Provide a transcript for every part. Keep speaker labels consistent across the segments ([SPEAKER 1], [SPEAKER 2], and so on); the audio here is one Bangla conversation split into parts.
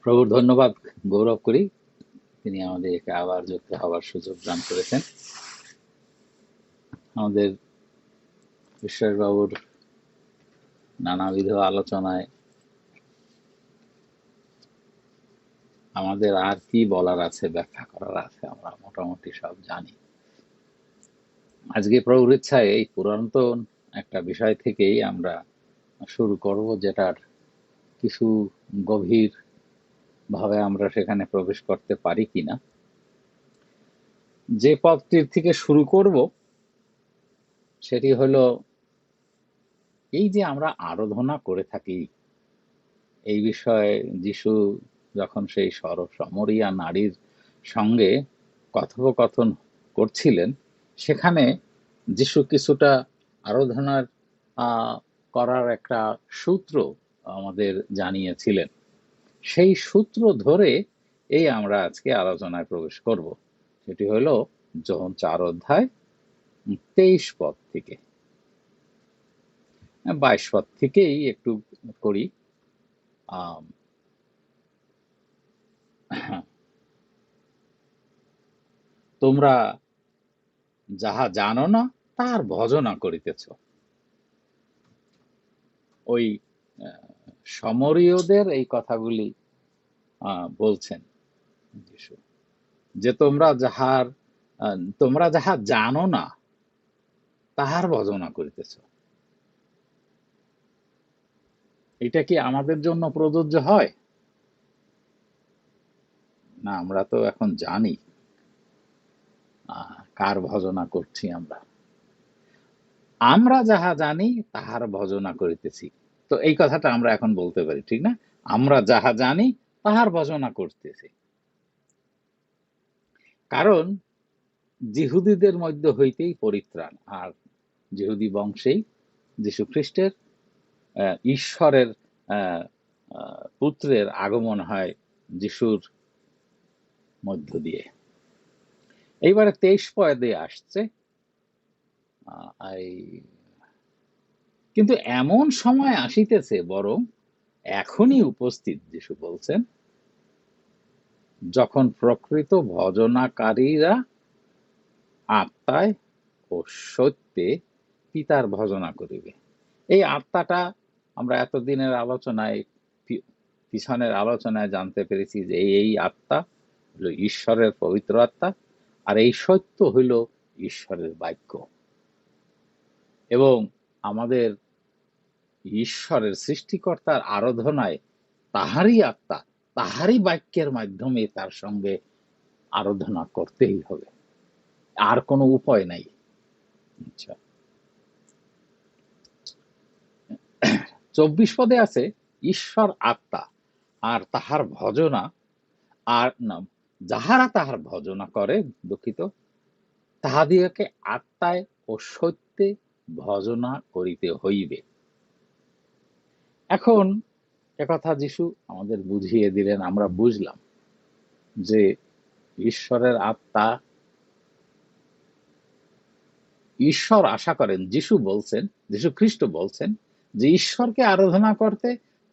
[SPEAKER 1] প্রভুর ধন্যবাদ গৌরব করি, তিনি আমাদেরকে আবার যুক্ত হওয়ার সুযোগ দান করেছেন। আমাদের বিশ্বাসবাবুর নানাবিধ আলোচনায় আমাদের আর কি বলার আছে, ব্যাখ্যা করার আছে, আমরা মোটামুটি সব জানি। আজকে প্রভুর ইচ্ছায় এই পুরাতন একটা বিষয় থেকেই আমরা শুরু করব, যেটার কিছু গভীর ভাবে আমরা সেখানে প্রবেশ করতে পারি কিনা। যে পথটির থেকে শুরু করব সেটি হলো এই যে আমরা আরাধনা করে থাকি, এই বিষয়ে যিশু যখন সেই সমরিয়া নারীর সঙ্গে কথোপকথন করছিলেন, সেখানে যিশু কিছুটা আরাধনার আহ, করার একটা সূত্র আমাদের জানিয়েছিলেন। সেই সূত্র ধরে এই আমরা আজকে আলোচনায় প্রবেশ করব। সেটি হলো যোহন 4 অধ্যায় 23 পদ থেকে। 22 পদ থেকেই একটু করি। আহ তোমরা যাহা জানো না তার ভজনা করিতেছ। ওই আহ, সমরীয়দের এই কথাগুলি বলছেন যিশু, যে তোমরা যাহা জানো না তাহার ভজনা করিতেছ। এটা কি আমাদের জন্য প্রযোজ্য হয়? না, আমরা তো এখন জানি কার ভজনা করছি। আমরা আমরা যাহা জানি তাহার ভজনা করিতেছি। তো এই কথাটা আমরা এখন বলতে পারি, ঠিক না? আমরা যাহা জানি তাহার ভজনা করতেছি। কারণ যিহুদীদের মধ্য হইতেই পরিত্রাণ, আর যিহুদী বংশেই যীশু খ্রিস্টের ঈশ্বরের পুত্রের আগমন হয় যিশুর মধ্য দিয়ে। এইবারে 23 পদে আসছে, কিন্তু এমন সময় আসিতেছে, বরং এখনই উপস্থিত, যিশু বলছেন, যখন প্রকৃত ভজনাকারীরা আত্মায় ও সত্যে পিতার ভজনা করিবে। এই আত্মাটা আমরা এতদিনের আলোচনায়, পিছনের আলোচনায় জানতে পেরেছি যে এই আত্মা হলো ঈশ্বরের পবিত্র আত্মা, আর এই সত্য হইল ঈশ্বরের বাক্য। এবং আমাদের ঈশ্বরের সৃষ্টিকর্তার আরাধনায় তাহারই আত্মা, তাহারই বাক্যের মাধ্যমে তার সঙ্গে আরাধনা করতেই হবে, আর কোনো উপায় নাই। আচ্ছা, 24 পদে আছে, ঈশ্বর আত্মা, আর তাহার ভজনা, আর না, যাহারা তাহার ভজনা করে, দুঃখিত, তাহাদিগকে আত্মায় ও সত্যে ভজনা করিতে হইবে। এখন একথা যিশু আমাদের বুঝিয়ে দিলেন, আমরা বুঝলাম যে ঈশ্বরের আত্মা, ঈশ্বর আশা করেন, যিশু বলছেন, যিশু খ্রিস্ট বলছেন যে ঈশ্বরকে আরাধনা করতে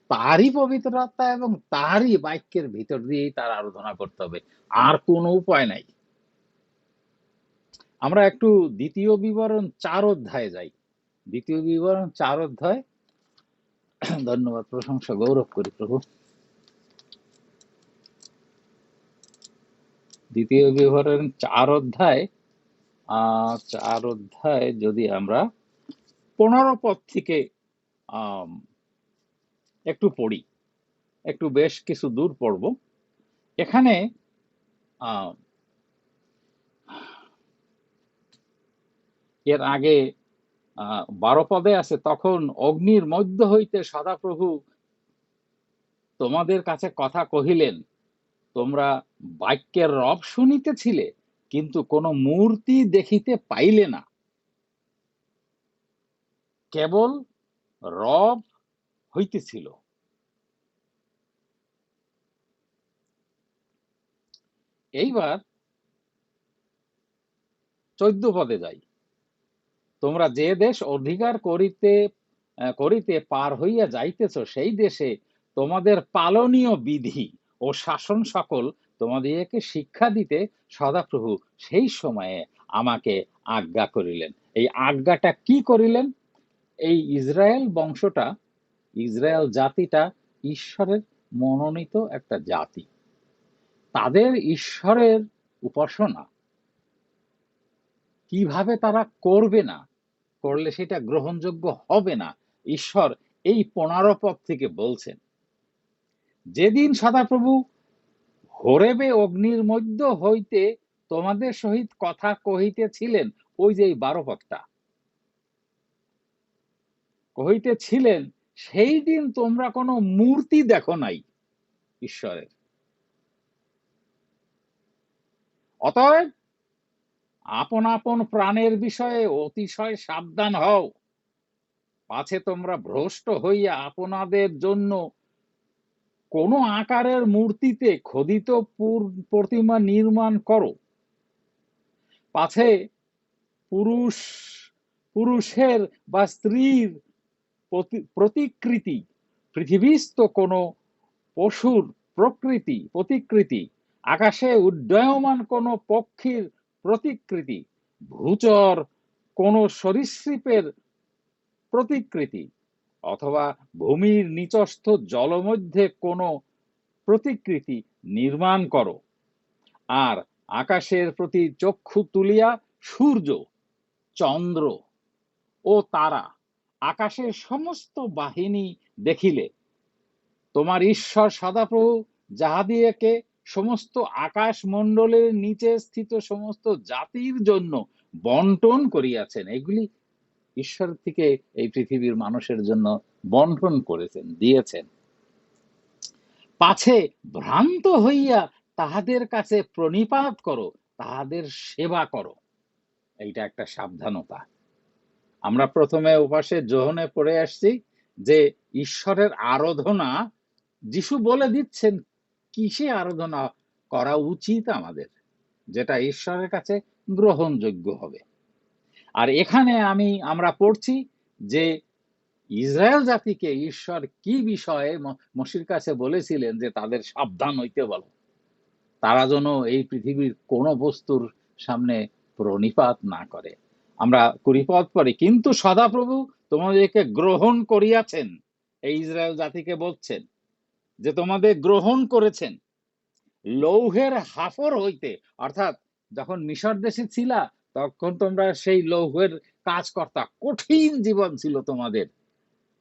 [SPEAKER 1] তারই পবিত্র আত্মা এবং তারই বাক্যের ভিতর দিয়েই তার আরাধনা করতে হবে, আর কোনো উপায় নাই। আমরা একটু দ্বিতীয় বিবরণ 4 অধ্যায়ে যাই। দ্বিতীয় বিবরণ 4 অধ্যায়। ধন্যবাদ, প্রশংসা গৌরব করি প্রভু। দ্বিতীয় বিবরণ 4 অধ্যায় 4 অধ্যায় যদি আমরা 15 পদ থেকে একটু পড়ি, একটু বেশ কিছু দূর পড়ব। এখানে এর আগে 12 পদে আছে, তখন অগ্নির মধ্য হইতে সদাপ্রভু তোমাদের কাছে কথা কহিলেন, তোমরা বাক্যের রব শুনিতেছিলে, কিন্তু কোনো মূর্তি দেখিতে পাইলে না, কেবল রব হইতেছিল। এইবার 14 পদে যাই। তোমরা যে দেশ অধিকার করিতে করিতে পার হইয়া যাইতেছ, সেই দেশে তোমাদের পালনীয় বিধি ও শাসন সকল তোমাদিগকে শিক্ষা দিতে সদাপ্রভু সেই সময়ে আমাকে আজ্ঞা করিলেন। এই আজ্ঞাটা কি করিলেন? এই ইসরায়েল বংশটা, ইসরায়েল জাতিটা ঈশ্বরের মনোনীত একটা জাতি। তাদের ঈশ্বরের উপাসনা কিভাবে তারা করবে না, করলে সেটা গ্রহণযোগ্য হবে না, ঈশ্বর এই 15 পদ থেকে বলছেন। যেদিন সদাপ্রভু হোরেবে অগ্নির মধ্য হইতে তোমাদের সহিত কথা কহিতেছিলেন, ওই যে এই 12 পদটা কহিতেছিলেন, সেই দিন তোমরা কোনো মূর্তি দেখো নাই ঈশ্বরের। অতএব আপন আপন প্রাণের বিষয়ে অতিশয় সাবধান হও, পাছে তোমরা ভ্রষ্ট হইয়া আপনাদের জন্য কোন আকারের মূর্তিতে খোদিত প্রতিমা নির্মাণ করো, পাছে পুরুষ পুরুষের বা স্ত্রীর প্রতিকৃতি, পৃথিবীস্থ কোনো পশুর প্রতিকৃতি, আকাশে উড্ডয়মান কোনো পক্ষীর প্রতিকৃতি, ভূচর কোনো সরীসৃপের প্রতিকৃতি, অথবা ভূমির নিচস্থ জলমধ্যে কোনো প্রতিকৃতি নির্মাণ করো। আর আকাশের প্রতি চক্ষু তুলিয়া সূর্য, চন্দ্র ও তারা, আকাশের সমস্ত বাহিনী দেখিলে, তোমার ঈশ্বর সদাপ্রভু যাহাদিগকে সমস্ত আকাশ মণ্ডলের নিচে স্থিত সমস্ত জাতির জন্য বন্টন করিয়াছেন, এগুলি ঈশ্বর থেকে এই পৃথিবীর মানুষের জন্য বন্টন করেছেন, দিয়েছেন, পাছে ভ্রান্ত হইয়া তাহাদের কাছে প্রণিপাত করো, তাহাদের সেবা করো। এইটা একটা সাবধানতা। আমরা প্রথমে উপাসে যোহনে পড়ে আসছি যে ঈশ্বরের আরাধনা, যিশু বলে দিচ্ছেন কিসে আরাধনা করা উচিত আমাদের, যেটা ঈশ্বরের কাছে গ্রহণযোগ্য হবে। আর এখানে আমরা পড়ছি যে ইসরায়েল জাতিকে ঈশ্বর কি বিষয়ে মসির কাছে বলেছিলেন যে তাদের সাবধান হইতে বলো, তারা যেন এই পৃথিবীর কোন বস্তুর সামনে প্রণিপাত না করে। আমরা 20 পদ পড়ি, কিন্তু সদাপ্রভু তোমাদেরকে গ্রহণ করিয়াছেন, এই ইসরায়েল জাতিকে বলছেন যে তোমাদের গ্রহণ করেছেন লৌহের হাফর হইতে, অর্থাৎ যখন মিশর দেশে ছিলা তখন তোমরা সেই লৌহের কাজ করতা, কঠিন জীবন ছিল তোমাদের।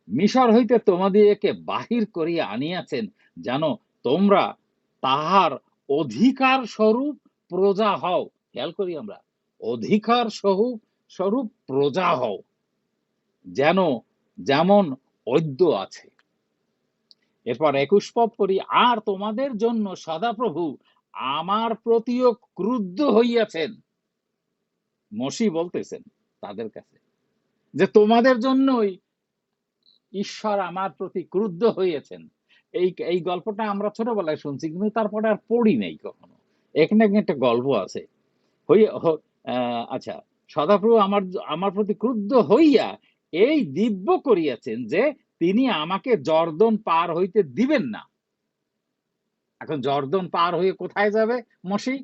[SPEAKER 1] মিশর হইতে তোমাদিগকে বাহির করিয়া আনিয়াছেন, যেন তোমরা তাহার অধিকার স্বরূপ প্রজা হও। খেয়াল করি আমরা, অধিকার স্বরূপ প্রজা হও, যেন যেমন ঐদ্য আছে। এরপর 21 পদ পড়ি, আর তোমাদের জন্য সদাপ্রভু আমার প্রতিও ক্রুদ্ধ হইয়াছেন। মসি বলতেছেন তাদের কাছে যে তোমাদের জন্যই ঈশ্বর আমার প্রতি ক্রুদ্ধ হয়েছেন। এই গল্পটা আমরা ছোটবেলায় শুনছি, কিন্তু তারপরে আর পড়ি নাই কখনো। এখানে একটা গল্প আছে। আচ্ছা, সদাপ্রভু আমার প্রতি ক্রুদ্ধ হইয়া এই দিব্য করিয়াছেন যে তিনি আমাকে জর্দন পার হইতে দিবেন না। এখন জর্দন পার হয়ে কোথায় যাবে মসি?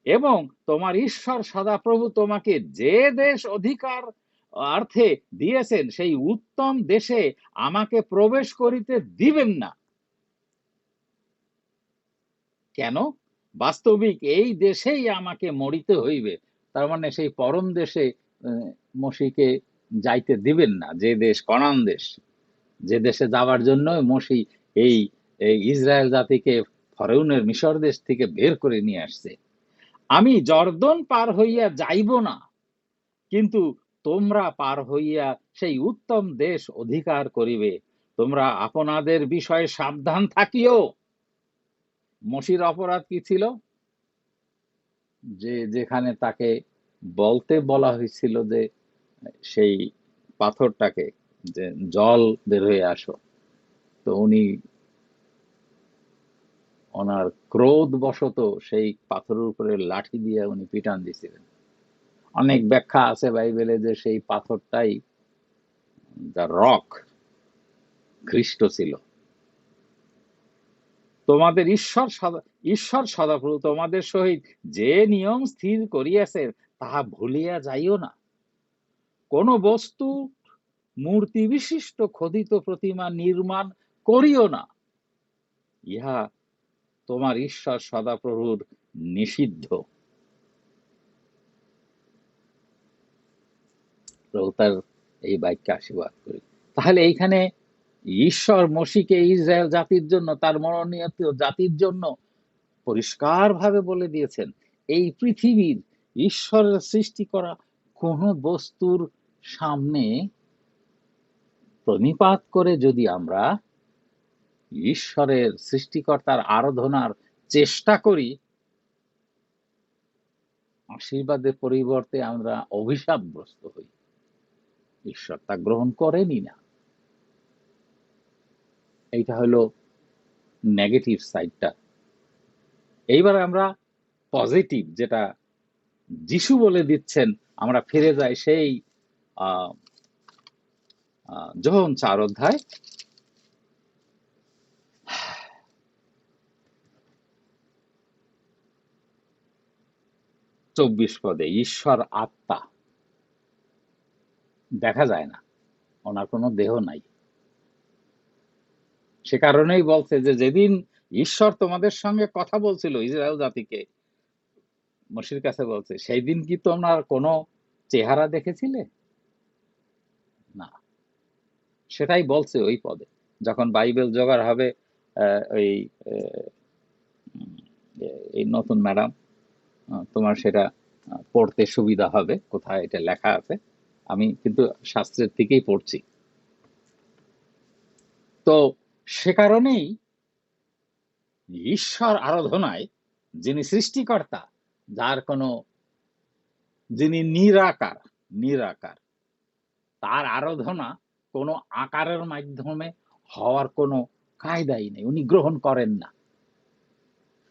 [SPEAKER 1] এবং তোমার ঈশ্বর সদাপ্রভু তোমাকে যে দেশ অধিকার অর্থে দিয়েছেন সেই উত্তম দেশে আমাকে প্রবেশ করিতে দিবেন না। কেন? বাস্তবিক এই দেশেই আমাকে মরিতে হইবে। তার মানে সেই পরম দেশে মসিকে যাইতে দিবেন না, যে দেশ কনান দেশ, যে দেশে যাওয়ার জন্য মসি এই ইসরায়েল জাতিকে ফরৌনের মিশর দেশ থেকে বের করে নিয়ে আসছে। আমি জর্দন পার হইয়া যাইব না, কিন্তু তোমরা পার হইয়া সেই উত্তম দেশ অধিকার করিবে। তোমরা আপনাদের বিষয়ে সাবধান থাকিও। মসির অপরাধ কি ছিল? যে যেখানে তাকে বলতে বলা হয়েছিল যে সেই পাথরটাকে যে জল বের হয়ে আসো, তো উনি ওনার ক্রোধ বশত সেই পাথরের উপরে লাঠি দিয়ে উনি পিটান দিছিলেন। অনেক ব্যাখ্যা আছে বাইবেলে যে সেই পাথরটাই দ্য রক খ্রিস্ট ছিল। তোমাদের ঈশ্বর সদাপ্রভু তোমাদের সহিত যে নিয়ম স্থির করিয়াছে তাহা ভুলিয়া যাইও না। কোন বস্তু মূর্তি বিশিষ্ট খোদিত প্রতিমা নির্মাণ করিও না, ইহা তোমার ঈশ্বর সদাপ্রভুর নিষিদ্ধ। প্রভু তার এই বাক্যে আশীর্বাদ করি। তাহলে এইখানে ঈশ্বর মসিকে ইসরায়েল জাতির জন্য, তার মনোনীত জাতির জন্য পরিষ্কার ভাবে বলে দিয়েছেন, এই পৃথিবীর ঈশ্বরের সৃষ্টি করা কোন বস্তুর সামনে প্রণিপাত করে যদি আমরা ঈশ্বরের সৃষ্টিকর্তার আরাধনার চেষ্টা করি, আশীর্বাদের পরিবর্তে আমরা অভিশাপগ্রস্ত হই। ঈশ্বর তা গ্রহণ করেনি না। এইটা হলো নেগেটিভ সাইডটা। এইবার আমরা পজিটিভ, যেটা যিশু বলে দিচ্ছেন, আমরা ফিরে যাই সেই যোহন 4 অধ্যায় 24 পদে। ঈশ্বর আত্মা, দেখা যায় না, ওনার কোনো দেহ নাই। সে কারণেই বলছে যে যেদিন ঈশ্বর তোমাদের সঙ্গে কথা বলছিল ইসরায়েল জাতিকে, মসির কাছে বলছে, সেই দিন কি তোমরা কোনো চেহারা দেখেছিলে? না। সেটাই বলছে ওই পদে। যখন বাইবেল জোগাড় হবে, ওই এই নতুন ম্যাডাম, তোমার সেটা পড়তে সুবিধা হবে কোথায় এটা লেখা আছে। আমি কিন্তু শাস্ত্রের থেকেই পড়ছি। তো সে কারণেই ঈশ্বর আরাধনায়, যিনি সৃষ্টিকর্তা, যার কোনো, যিনি নিরাকার, নিরাকার, তার আরাধনা কোনো আকারের মাধ্যমে হওয়ার কোনো কায়দাই নেই, উনি গ্রহণ করেন না।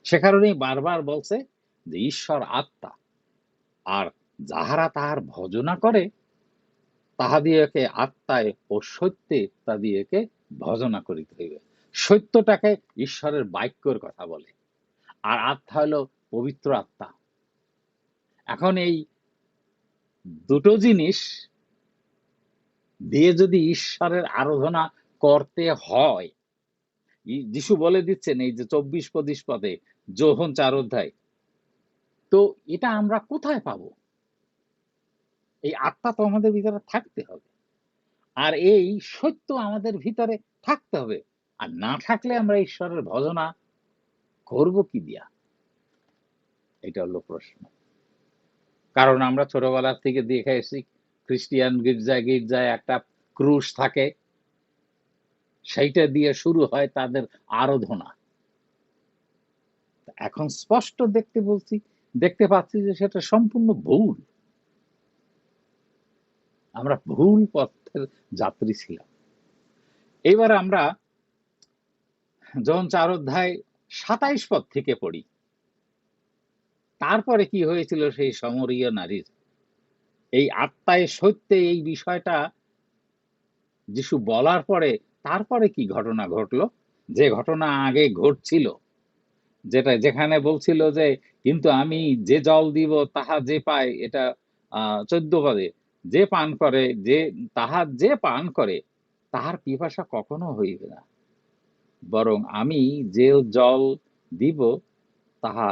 [SPEAKER 1] সে কারণেই বারবার বলছে যে ঈশ্বর আত্মা, আর যাহারা তাহার ভজনা করে তাহাদিওকে আত্মায় ও সত্যে তাদিওকে ভজনা করিতে হইবে। সত্যটাকে ঈশ্বরের বাক্যর কথা বলে, আর আত্মা হলো পবিত্র আত্মা। এখন এই দুটো জিনিস দিয়ে যদি ঈশ্বরের আরাধনা করতে হয়, যিশু বলে দিচ্ছেন এই যে 24-25 পদে, যোহন 4 অধ্যায়, তো এটা আমরা কোথায় পাবো? এই আত্মা তো আমাদের ভিতরে থাকতে হবে, আর এই সত্য আমাদের ভিতরে থাকতে হবে। আর না থাকলে আমরা ঈশ্বরের ভজনা করব কি দিয়া? এটা হলো প্রশ্ন। কারণ আমরা ছোটবেলা থেকে দেখে এসেছি, খ্রিস্টিয়ান গির্জায় গির্জায় একটা ক্রুশ থাকে, সেইটা দিয়ে শুরু হয় তাদের আরাধনা। এখন স্পষ্ট দেখতে পাচ্ছি যে সেটা সম্পূর্ণ ভুল। আমরা ভুল পথের যাত্রী ছিলাম। এবার আমরা যখন 4 অধ্যায় 27 পদ থেকে পড়ি, তারপরে কি হয়েছিল সেই সমরীয় নারীর, এই আত্মায় সত্যে এই বিষয়টা যিশু বলার পরে তারপরে কি ঘটনা ঘটলো, যে ঘটনা আগে ঘটছিল, যেখানে বলছিল যে কিন্তু আমি যে জল দিব তাহা যে পায়, এটা 14 পদে, যে পান করে, যে পান করে তাহার পিপাসা কখনো হইবে না, বরং আমি যে জল দিব তাহা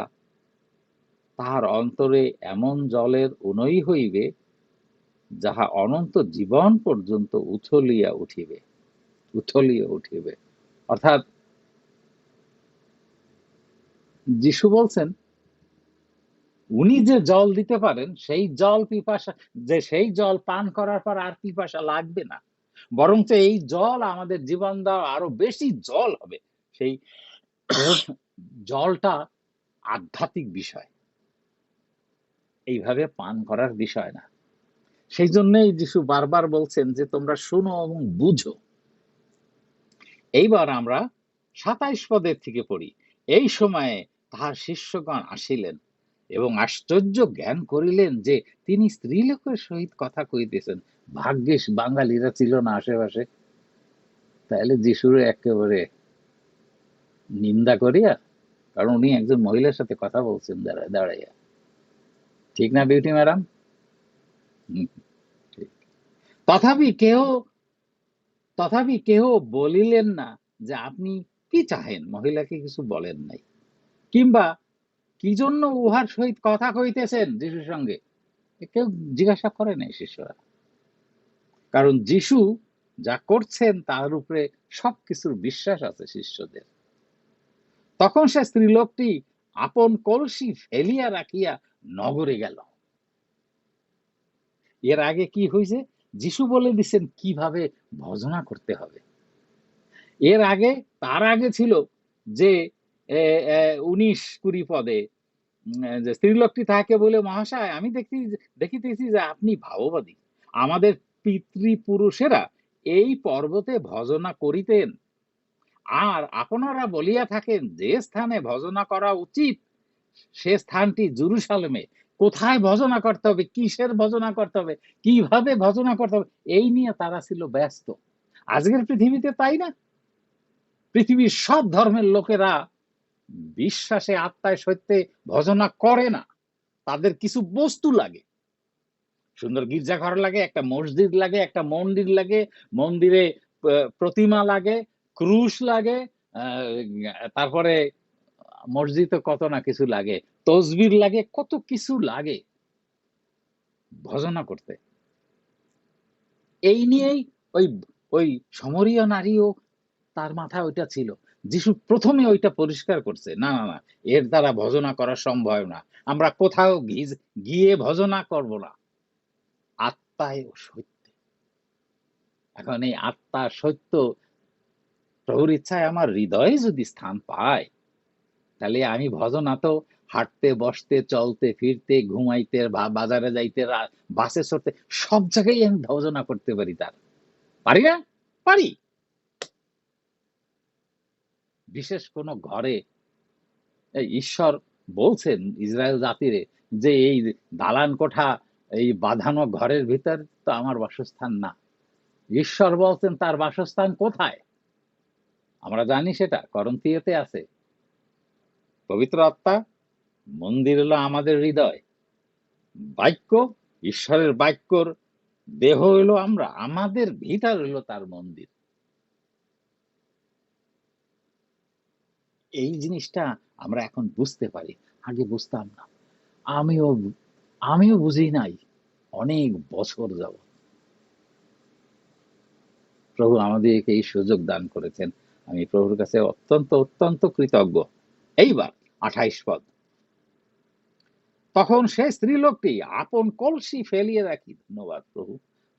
[SPEAKER 1] তাহার অন্তরে এমন জলের উনই হইবে, যাহা অনন্ত জীবন পর্যন্ত উথলিয়া উঠিবে। অর্থাৎ যিশু বলছেন উনি যে জল দিতে পারেন, সেই জল পান করার পর আর পিপাসা লাগবে না, বরঞ্চ এই জল আমাদের জীবন দেওয়া আরো বেশি জল হবে। সেই জলটা আধ্যাত্মিক বিষয়, এইভাবে পান করার বিষয় না। সেই জন্যই যিশু বারবার বলছেন যে তোমরা শুনো এবং বুঝো। এইবার আমরা 27 পদের থেকে পড়ি। এই সময়ে তাহার শিষ্যগণ আসিলেন এবং আশ্চর্য জ্ঞান করিলেন যে তিনি স্ত্রীলোকের সহিত কথা কইতেছেন। ভাগ্যিস বাঙালিরা ছিল না আশেপাশে, তাহলে যিশুর একেবারে নিন্দা করিয়া, কারণ উনি একজন মহিলার সাথে কথা বলছেন দাঁড়াইয়া। ঠিক না বিউটি ম্যাডাম? ঠিক। তথাপি কেহ তথাপি কেহ বলিলেন না যে আপনি কি চাহেন, মহিলাকে কিছু বলেন নাই, কিংবা কি জন্য উহার সহিত কথা কইতেছেন যিশুর সঙ্গে, কেউ জিজ্ঞাসা করে নাই শিষ্যরা। কারণ যিশু যা করছেন তার উপরে সবকিছুর বিশ্বাস আছে শিষ্যদের। তখন সে স্ত্রীলোকটি আপন কলসি ফেলিয়া রাখিয়া নগরে গেল। এর আগে কি হয়েছে? যিশু বলে দিচ্ছেন কিভাবে ভজনা করতে হবে। এর আগে, তার আগে ছিল যে 19-20 পদে যে স্ত্রীলোকটি তাহাকে বলে, মহাশয়, আমি দেখিতেছি যে আপনি ভাববাদী। আমাদের পিতৃপুরুষেরা এই পর্বতে ভজনা করিতেন, আর আপনারা বলিয়া থাকেন যে স্থানে ভজনা করা উচিত সে স্থানটি জেরুজালেমে। কোথায় ভজনা করতে হবে, কিসের ভজনা করতে হবে, কিভাবে ভজনা করতে হবে, এই নিয়ে তারা ছিল ব্যস্ত। আজকের পৃথিবীতে তাই না? পৃথিবীর সব ধর্মের লোকেরা বিশ্বাসে, আত্মায়, সত্যে ভজনা করে না। তাদের কিছু বস্তু লাগে, সুন্দর গির্জাঘর লাগে, একটা মসজিদ লাগে, একটা মন্দির লাগে, মন্দিরে প্রতিমা লাগে, ক্রুশ লাগে, তারপরে মসজিদে কত না কিছু লাগে, তসবির লাগে, কত কিছু লাগে ভজনা করতে। এই নিয়েই ওই ওই সমরীয় নারীও তার মাথায় ওইটা ছিল। যিশু প্রথমে ওইটা পরিষ্কার করছে, না না না, এর দ্বারা ভজনা করা সম্ভব না, আমরা কোথাও গিয়ে ভজনা করব না, আত্মায় ও সত্যে। এখন এই আত্মা সত্য প্রভুর ইচ্ছায় আমার হৃদয়ে যদি স্থান পায়, তাহলে আমি ভজনা তো হাঁটতে, বসতে, চলতে, ফিরতে, ঘুমাইতে, বাজারে যাইতে, বাসে চড়তে, সব জায়গায় আমি ভজনা করতে পারি। তার পারি না? পারি। বিশেষ কোন ঘরে ঈশ্বর বলছেন ইসরায়েল জাতিরে যে এই দালান কোঠা, এই বাঁধানো ঘরের ভিতর তো আমার বাসস্থান না। ঈশ্বর বলছেন তার বাসস্থান কোথায়? আমরা জানি সেটা করন্থীয়তে আছে। পবিত্র আত্মা, মন্দির হলো আমাদের হৃদয়, বাক্য, ঈশ্বরের বাক্যর দেহ হইলো আমরা, আমাদের ভিতর হইলো তার মন্দির। এই জিনিসটা আমরা এখন বুঝতে পারি, আগে বুঝতাম না। আমিও আমিও বুঝি নাই অনেক বছর যাব। প্রভু আমাদেরকে এই সুযোগ দান করেছেন, আমি প্রভুর কাছে অত্যন্ত অত্যন্ত কৃতজ্ঞ। এইবার 28 পদ, তখন সে স্ত্রী লোকটি আপন কলসি ফেলিয়ে রাখি, ধন্যবাদ প্রভু,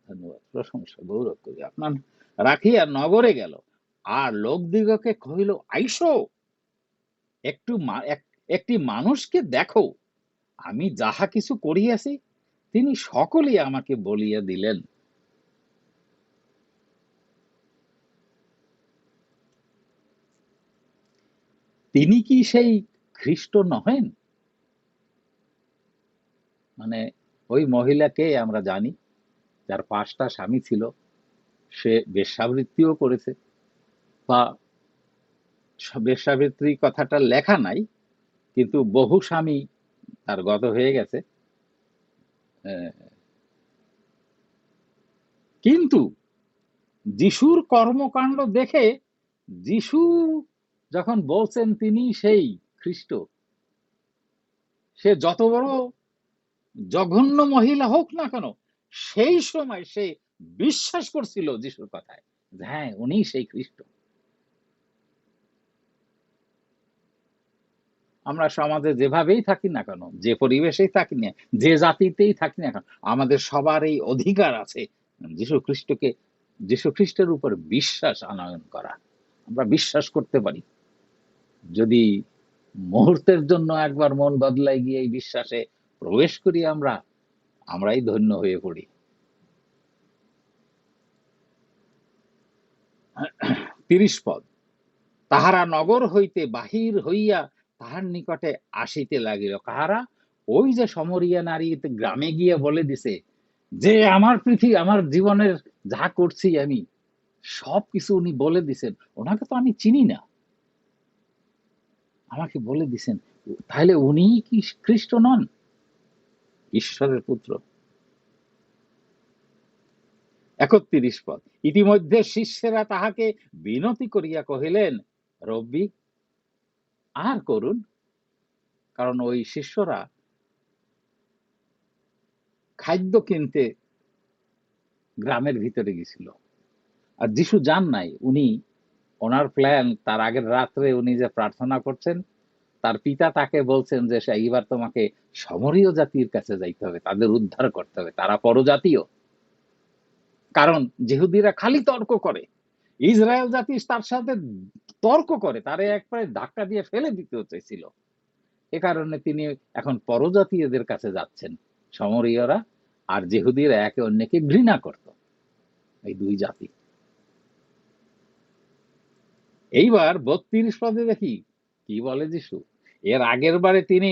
[SPEAKER 1] ধন্যবাদ, প্রশংসা, গৌরব করি আপনার, রাখিয়া নগরে গেল। আর লোকদিগকে কহিল, আইসো, একটু একটি মানুষকে দেখো, আমি যাহা কিছু করিয়াছি তিনি সকলেই আমাকে বলিয়া দিলেন। তিনি কি সেই খ্রিস্ট নহেন? মানে ওই মহিলাকে আমরা জানি, যার 5টা স্বামী ছিল, সে বেশ্যাবৃত্তিও করেছে, বা বেশ্যাবৃত্তি কথাটা লেখা নাই, কিন্তু বহু স্বামী তার গত হয়ে গেছে। কিন্তু যিশুর কর্মকাণ্ড দেখে, যিশু যখন বলছেন তিনি সেই খ্রিস্ট, সে যত বড় জঘন্য মহিলা হোক না কেন, সেই সময় সে বিশ্বাস করছিল যিশুর কথায়, হ্যাঁ উনি সেই খ্রিস্ট। আমরা সমাজে যেভাবেই থাকি না কেন, যে পরিবেশেই থাকি না, যে জাতিতেই থাকি না কেন, আমাদের সবার এই অধিকার আছে যিশু খ্রিস্টকে, যিশু খ্রিস্টের উপর বিশ্বাস আনয়ন করা। আমরা বিশ্বাস করতে পারি, যদি মুহূর্তের জন্য একবার মন বদলাই গিয়ে এই বিশ্বাসে প্রবেশ করি, আমরাই ধন্য হয়ে পড়ি। 30 পদ, তাহারা নগর হইতে বাহির হইয়া তাহার নিকটে আসিতে লাগিল। কাহারা? ওই যে সমরিয়া নারী গ্রামে গিয়ে বলে দিছে যে আমার আমার জীবনের যা করছি আমি সবকিছু উনি বলে দিছেন, ওনাকে তো আমি চিনি না। আমাকে বলে দিছেন, তাহলে উনি কি খ্রিস্ট নন, ঈশ্বরের পুত্র? 31 পদ, ইতিমধ্যে শিষ্যেরা তাহাকে বিনতি করিয়া কহিলেন, রব্বি, আর করুন। কারণ ওই শিষ্যরা খাদ্য কিনতে গ্রামের ভিতরে গেছিল, আর যিশু যান নাই। উনি, ওনার প্ল্যান, তার আগের রাত্রে উনি যে প্রার্থনা করছেন, তার পিতা তাকে বলছেন যে এইবার তোমাকে সমরীয় জাতির কাছে যাইতে হবে, তাদের উদ্ধার করতে হবে, তারা পরজাতীয়। কারণ যেহুদিরা খালি তর্ক করে, ইসরায়েল জাতি তার সাথে তর্ক করে, তারে একবারে ধাক্কা দিয়ে ফেলে দিতে চাইছিল। এ কারণে তিনি এখন পরজাতীয়দের কাছে যাচ্ছেন, সমরীয়রা আর যেহুদিরা একে অন্যকে ঘৃণা করত, এই দুই জাতি। এইবার 32 পদে দেখি কি বলে যিশু। এর আগের বারে তিনি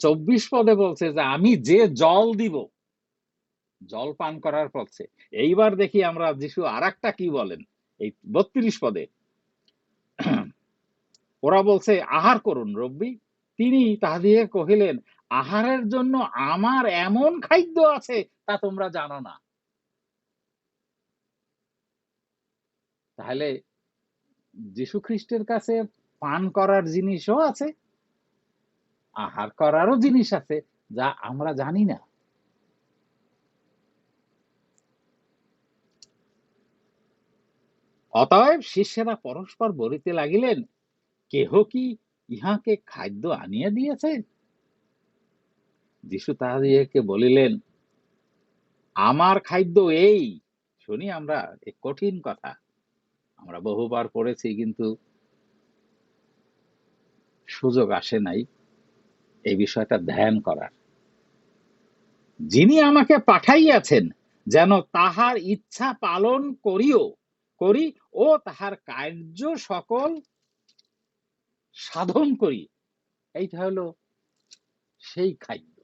[SPEAKER 1] 24 পদে বলছে যে আমি যে জল দিব, জল পান করার পথে। এইবার দেখি আমরা যিশু আর একটা কি বলেন এই 32 পদে। ওরা বলছে, আহার করুন রব্বি। তিনি তাহাদিগকে কহিলেন, আহারের জন্য আমার এমন খাদ্য আছে তা তোমরা জানো না। তাহলে যীশু খ্রিস্টের কাছে পান করার জিনিসও আছে, আহার করারও জিনিস আছে, যা আমরা জানি না। অতএব শিষ্যেরা পরস্পর বলিতে লাগিলেন, কেহ কি ইহাকে খাদ্য আনিয়া দিয়েছে? যীশু তাহাদিগকে বলিলেন, আমার খাদ্য এই। শুনি আমরা, এই কঠিন কথা আমরা বহুবার পড়েছি, কিন্তু সুযোগ আসে নাই এই বিষয়টা ধ্যান করার। যিনি আমাকে পাঠাইয়াছেন, যেন তাহার ইচ্ছা পালন করি ও তাহার কার্য সকল সাধন করি। এইটা হলো সেই খাদ্য।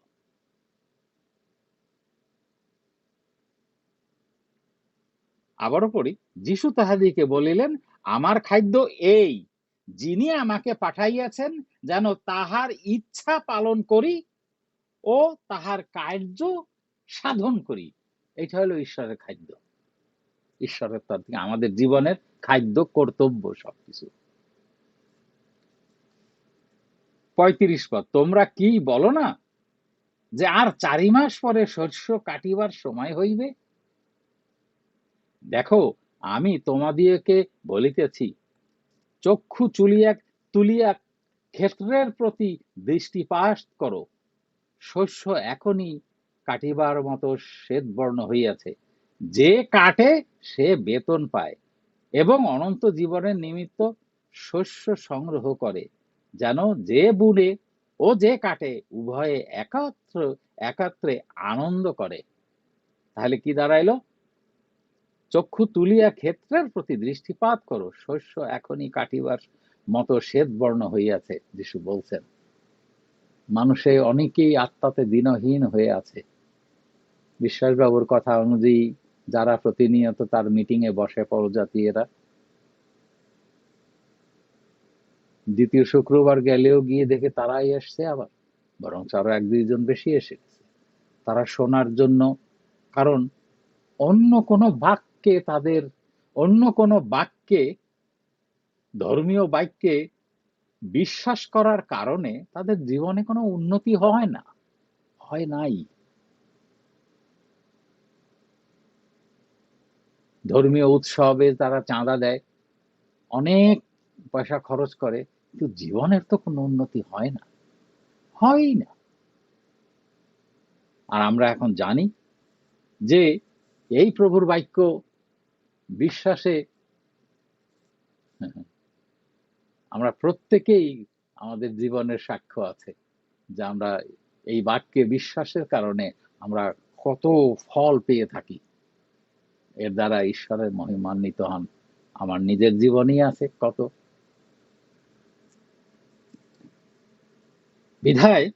[SPEAKER 1] আবারও পড়ি, যিশু তাহাদিকে বলিলেন, আমার খাদ্য এই, যিনি আমাকে পাঠাইয়াছেন, যেন তাহার ইচ্ছা পালন করি ও তাহার কার্য সাধন করি। এটা হলো ঈশ্বরের খাদ্য। ঈশ্বরের তরফ থেকে আমাদের জীবনের খাদ্য, কর্তব্য, সবকিছু। 35 পদ, তোমরা কি বলো না যে আর 4 মাস পরে শস্য কাটিবার সময় হইবে? দেখো, আমি তোমাদিগকে বলিতেছি, চক্ষু তুলিয়া ক্ষেত্রের প্রতি দৃষ্টিপাত করো। শস্য এখনই কাটিবার মতো শ্বেতবর্ণ হইয়াছে। যে কাটে সে বেতন পায় এবং অনন্ত জীবনের নিমিত্ত শস্য সংগ্রহ করে, যেন যে বুনে ও যে কাটে উভয়ে একাত্রে আনন্দ করে। তাহলে কি দাঁড়াইলো? চক্ষু তুলিয়া ক্ষেত্রের প্রতি দৃষ্টিপাত করো, শস্য এখনই কাটিবার মতো শ্বেতবর্ণ হইয়াছে। যিশু বলছেন, মানুষে অনেকেই আত্মাতে দিনহীন হয়ে আছে। বিশ্বাসবাবুর কথা অনুযায়ী যারা প্রতিনিয়ত তার মিটিং এ বসে, পরজাতীয়রা, দ্বিতীয় শুক্রবার গেলেও গিয়ে দেখে তারাই এসছে, আবার বরং আরো 1-2 জন বেশি এসে গেছে তারা শোনার জন্য। কারণ অন্য কোনো বাক্যে তাদের, অন্য কোনো বাক্যে, ধর্মীয় বাক্যে বিশ্বাস করার কারণে তাদের জীবনে কোনো উন্নতি হয় না, হয় নাই। ধর্মীয় উৎসবে তারা চাঁদা দেয়, অনেক পয়সা খরচ করে, কিন্তু জীবনের তো কোনো উন্নতি হয় না, হয় না। আর আমরা এখন জানি যে এই প্রভুর বাক্য বিশ্বাসে আমরা প্রত্যেকেই, আমাদের জীবনের সাক্ষ্য আছে যে আমরা এই বাক্যে বিশ্বাসের কারণে আমরা কত ফল পেয়ে থাকি, এর দ্বারা ঈশ্বরের মহিমান্বিত হন। আমার নিজের জীবনই আছে কত। বিধায়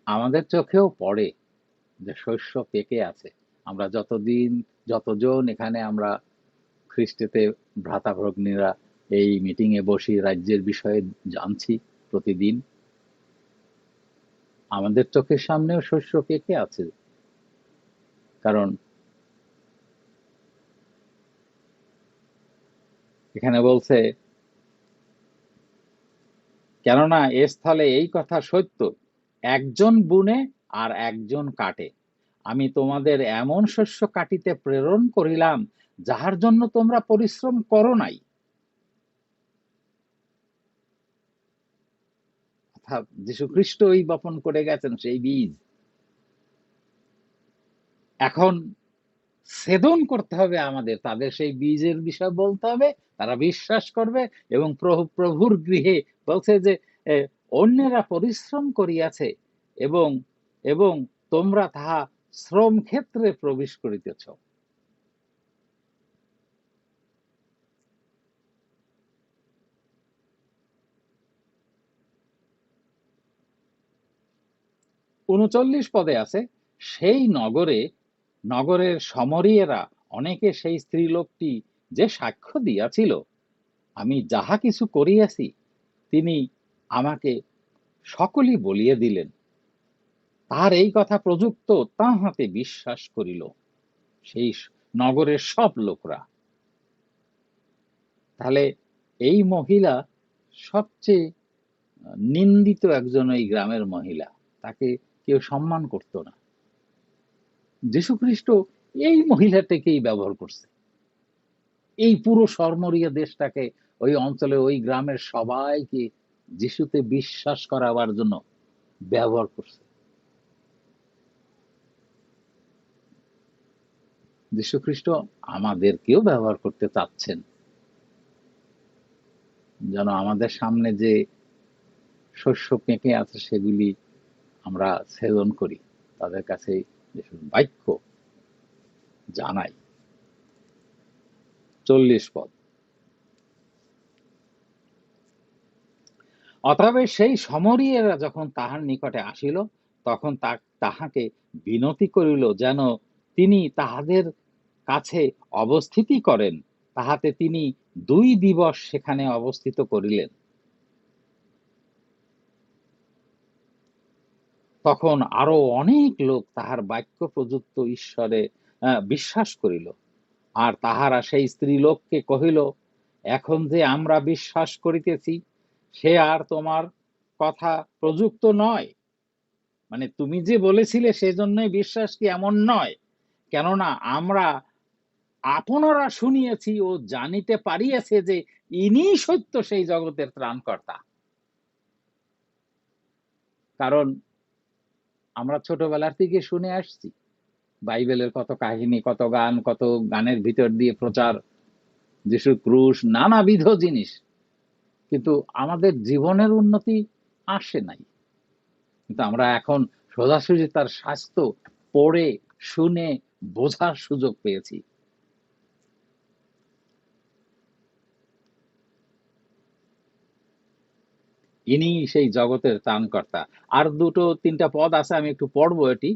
[SPEAKER 1] আমাদের চোখেও পড়ে যে শস্য পেকে আছে। আমরা যতদিন যতজন এখানে আমরা খ্রিস্টেতে ভ্রাতা ভগ্নীরা এই মিটিং এ বসি, রাজ্যের বিষয়ে জানছি প্রতিদিন, আমাদের চোখের সামনেও শস্য পেকে আছে। কারণ এখানে বলছে, কেননা এ স্থলে এই কথা সত্য, একজন বুনে আর একজন কাটে, আমি তোমাদের এমন শস্য কাটিতে প্রেরণ করিলাম যাহার জন্য তোমরা পরিশ্রম করো নাই। অর্থাৎ যীশু খ্রিস্টই বপন করে গেছেন সেই বীজ। এখন ছেদন করতে হবে আমাদের, তাদের সেই বীজের বিষয় বলতে হবে, তারা বিশ্বাস করবে। এবং প্রভুর গৃহে বলছে যে অন্যেরা পরিশ্রম করিয়াছে এবং এবং তোমরা তাহা শ্রম ক্ষেত্রে প্রবেশ করিতেছ। উনচল্লিশ পদে আছে, সেই নগরের সমরীয়েরা অনেকে সেই স্ত্রীলোকটি যে সাক্ষ্য দিয়াছিল, আমি যাহা কিছু করিয়াছি তিনি আমাকে সকলই বলিয়ে দিলেন, তার এই কথা প্রযুক্ত তাহাতে বিশ্বাস করিল সেই নগরের সব লোকরা। তাহলে এই মহিলা সবচেয়ে নিন্দিত একজন, এই গ্রামের মহিলা, তাকে কেউ সম্মান করত না। যীশুখ্রিস্ট এই মহিলাটাকেই ব্যবহার করছে, এই পুরো সরমরিয়া দেশটাকে, ওই অঞ্চলে ওই গ্রামের সবাইকে যিশুতে বিশ্বাস করাবার জন্য ব্যবহার করছে। যীশুখ্রিস্ট আমাদেরকেও ব্যবহার করতে চাচ্ছেন, যেন আমাদের সামনে যে শস্য পেঁকে আছে সেগুলি আমরা সেবন করি, তাদের কাছে যিশুর বাক্য জানাই। 40 পদ, অতএব সেই সমরীয়েরা যখন তাহার নিকটে আসিল, তখন তাহাকে বিনতি করিল যেন তিনি তাহাদের কাছে অবস্থিতি করেন, তাহাতে তিনি 2 দিবস সেখানে অবস্থিত করিলেন। তখন আরো অনেক লোক তাহার বাক্য প্রযুক্ত ঈশ্বরে বিশ্বাস করিল। আর তাহারা সেই স্ত্রীলোককে কহিল, এখন যে আমরা বিশ্বাস করিতেছি সে আর তোমার কথা প্রযুক্ত নয়, মানে তুমি যে বলেছিলে সেজন্যই বিশ্বাস, কি এমন নয়, কেননা আমরা আপনারা শুনিয়েছি ও জানিতে পারিয়াছে যে ইনি সত্য সেই জগতের ত্রাণকর্তা। কারণ আমরা ছোটবেলার থেকে শুনে আসছি বাইবেলের কত কাহিনী, কত গান, কত গানের ভিতর দিয়ে প্রচার, যিশু ক্রুশ, নানাবিধ জিনিস, কিন্তু আমাদের জীবনের উন্নতি আসে নাই। কিন্তু আমরা এখন সোজাসুজি তার স্বাস্থ্য পড়ে শুনে বোঝার সুযোগ পেয়েছি। ইনি সেই জগতের ত্রাণকর্তা। আর 2-3টা পদ আছে, আমি একটু পড়বো এটি।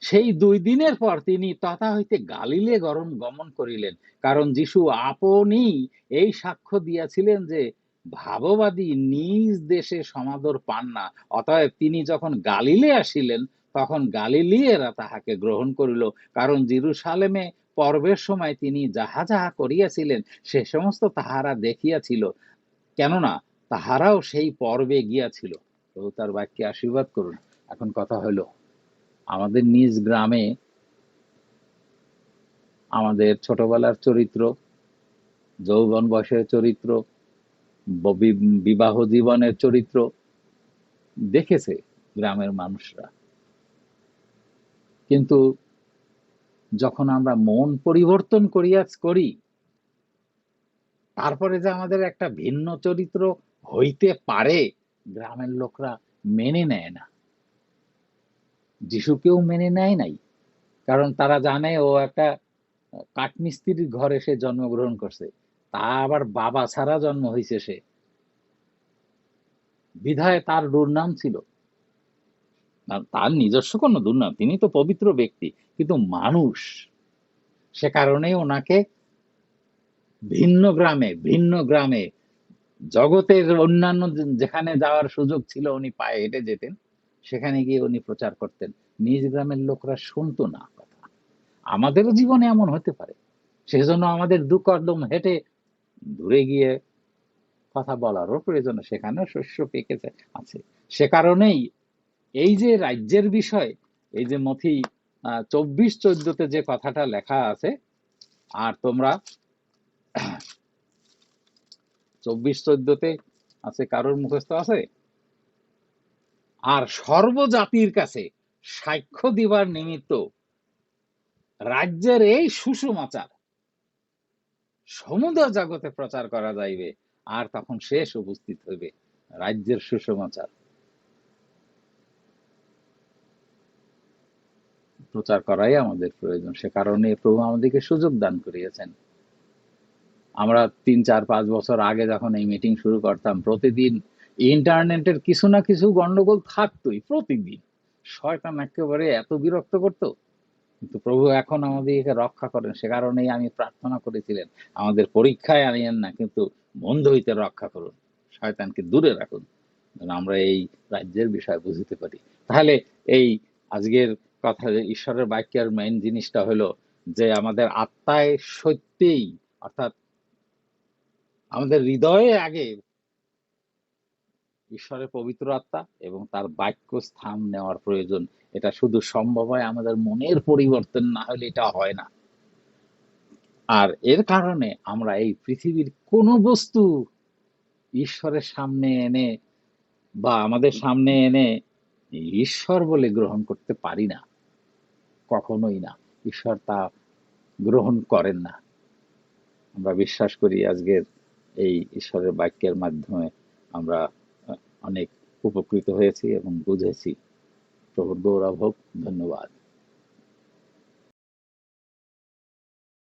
[SPEAKER 1] সেই 2 দিনের পর তিনি তথা হইতে গালিলে গমন করিলেন, কারণ যিশু আপনি এই সাক্ষ্য দিয়াছিলেন যে ভাববাদী নিজ দেশে সমাদর পান না। অতএব তিনি যখন গালিলে আসিলেন, তখন গালিলীয়রা তাহাকে গ্রহণ করিল, কারণ জেরুসালেমে পর্বের সময় তিনি যাহা যাহা করিয়াছিলেন সে সমস্ত তাহারা দেখিয়াছিল, কেননা তাহারাও সেই পর্বে গিয়াছিল। প্রভু তার বাক্যে আশীর্বাদ করুন। এখন কথা হলো, আমাদের নিজ গ্রামে আমাদের ছোটবেলার চরিত্র, যৌবন বয়সের চরিত্র, বিবাহ জীবনের চরিত্র দেখেছে গ্রামের মানুষরা। কিন্তু যখন আমরা মন পরিবর্তন করি, তারপরে যে আমাদের একটা ভিন্ন চরিত্র হইতে পারে, গ্রামের লোকরা মেনে নেয় না। যিশুকেও মেনে নেয় নাই, কারণ তারা জানে ও একটা কাঠমিস্ত্রির ঘরে সে জন্মগ্রহণ করছে, তা আবার বাবা ছাড়া জন্ম হয়েছে সে, বিধায় তার দুর্নাম ছিল। তার নিজস্ব কোনো দুর্নাম, তিনি তো পবিত্র ব্যক্তি, কিন্তু মানুষ সে কারণেই ওনাকে ভিন্ন গ্রামে জগতের অন্যান্য যেখানে যাওয়ার সুযোগ ছিল উনি পায়ে হেঁটে যেতেন, সেখানে গিয়ে উনি প্রচার করতেন। নিজ গ্রামের লোকরা শুনতো না কথা। আমাদেরও জীবনে এমন হতে পারে, সেজন্য আমাদের দু কদম হেঁটে দূরে গিয়ে কথা বলারও প্রয়োজন, সেখানেও শস্য পেকেছে আছে। সে কারণেই এই যে রাজ্যের বিষয়, এই যে মথি 24-14 যে কথাটা লেখা আছে, আর তোমরা 24-14 আছে, কারোর মুখস্থ আছে? আর সর্বজাতির কাছে সাক্ষ্য দিবার নিমিত্ত রাজ্যের এই সুসমাচার সমুদয় জগতে প্রচার করা যাইবে, আর তখন শেষ উপস্থিত হইবে। রাজ্যের সুসমাচার প্রচার করাই আমাদের প্রয়োজন। সে কারণে প্রভু আমাদেরকে সুযোগ দান করিয়েছেন। আমরা 3-4-5 বছর আগে যখন এই মিটিং শুরু করতাম, প্রতিদিন ইন্টারনেটের কিছু না কিছু গন্ডগোল থাকতোই প্রতিদিন। শয়তান একেবারে এত বিরক্ত করতো, কিন্তু প্রভু এখন আমাদেরকে রক্ষা করেন। সে কারণেই আমি প্রার্থনা করেছিলেন, আমাদের পরীক্ষায় আনিয়েন না, কিন্তু মন্দ হইতে রক্ষা করুন, শয়তানকে দূরে রাখুন, যেন আমরা এই রাজ্যের বিষয় বুঝতে পারি। তাহলে এই আজকের কথা, যে ঈশ্বরের বাক্যের মেইন জিনিসটা হলো যে আমাদের আত্মায় সত্যিই, অর্থাৎ আমাদের হৃদয়ে আগে ঈশ্বরের পবিত্র আত্মা এবং তার বাক্য স্থান নেওয়ার প্রয়োজন। এটা শুধু সম্ভব হয় আমাদের মনের পরিবর্তন না হলে এটা হয় না। আর এর কারণে আমরা এই পৃথিবীর কোনো বস্তু ঈশ্বরের সামনে এনে বা আমাদের সামনে এনে ঈশ্বর বলে গ্রহণ করতে পারি না, কখনোই না। ঈশ্বর তা গ্রহণ করেন না। আমরা বিশ্বাস করি আজকের এই ঈশ্বরের বাক্যের মাধ্যমে আমরা অনেক উপকৃত হয়েছি এবং বুঝেছি। প্রভুর গৌরব হোক। ধন্যবাদ।